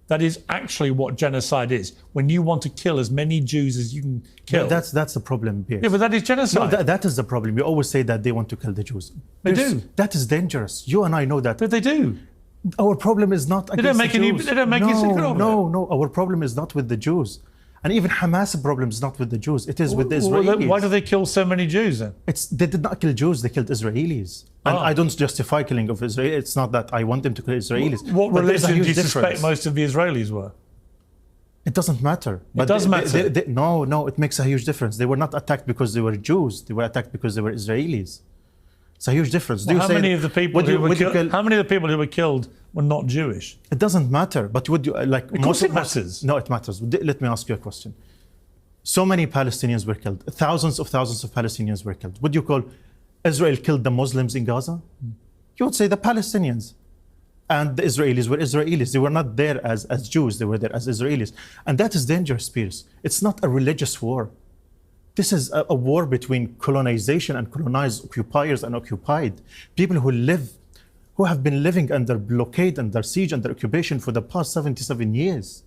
That is actually what genocide is. When you want to kill as many Jews as you can kill. That's the problem, Pierce. Yeah, but that is genocide. No, that is the problem. You always say that they want to kill the Jews. They do. That is dangerous. You and I know that. But they do. Our problem is not against the Jews. They don't make any secret of it. No. Our problem is not with the Jews. And even Hamas' problem is not with the Jews. It is with the Israelis. Why do they kill so many Jews then? They did not kill Jews. They killed Israelis. And I don't justify killing of Israel. It's not that I want them to kill Israelis. What religion do you suspect most of the Israelis were? It doesn't matter. It does matter. No, it makes a huge difference. They were not attacked because they were Jews. They were attacked because they were Israelis. It's a huge difference. Well, how many of the people who were killed were not Jewish? It doesn't matter. But would you like? Of course, it matters. No, it matters. Let me ask you a question. So many Palestinians were killed. Thousands of Palestinians were killed. Would you call Israel killed the Muslims in Gaza? You would say the Palestinians. And the Israelis were Israelis. They were not there as Jews. They were there as Israelis. And that is dangerous, Pierce. It's not a religious war. This is a war between colonization and colonized, occupiers and occupied. People who have been living under blockade, under siege, under occupation for the past 77 years.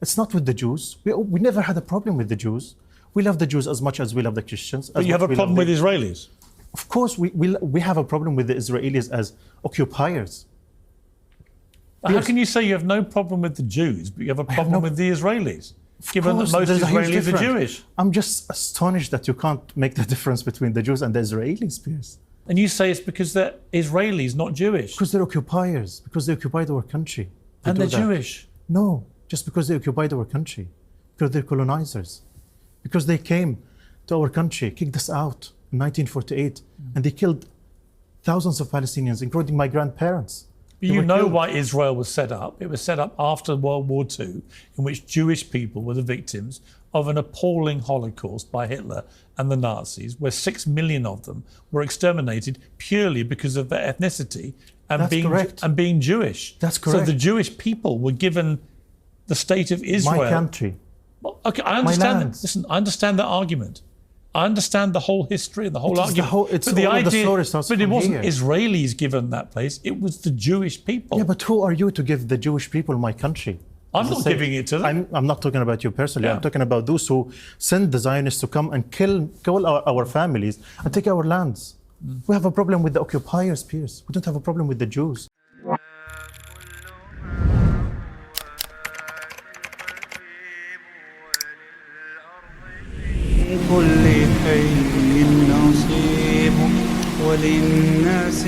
It's not with the Jews. We never had a problem with the Jews. We love the Jews as much as we love the Christians. But you have a problem with Israelis? Of course, we have a problem with the Israelis as occupiers. How can you say you have no problem with the Jews, but you have a problem with the Israelis? Given that most Israelis are Jewish. I'm just astonished that you can't make the difference between the Jews and the Israelis, Pierce. And you say it's because they're Israelis, not Jewish. Because they're occupiers, because they occupied our country. And they're Jewish. No, just because they occupied our country. Because they're colonizers. Because they came to our country, kicked us out in 1948, and they killed thousands of Palestinians, including my grandparents. But you know why Israel was set up. It was set up after World War II, in which Jewish people were the victims of an appalling Holocaust by Hitler and the Nazis, where 6 million of them were exterminated purely because of their ethnicity and being Jewish. That's correct. So the Jewish people were given the state of Israel. My country. Well, okay, I understand that. Listen, I understand that argument. I understand the whole history and the whole argument. But it wasn't Israelis given that place. It was the Jewish people. Yeah, but who are you to give the Jewish people my country? I'm not giving it to them. I'm not talking about you personally. Yeah. I'm talking about those who send the Zionists to come and kill our families and take our lands. We have a problem with the occupiers, Pierce. We don't have a problem with the Jews. كل حي نصيب وللناس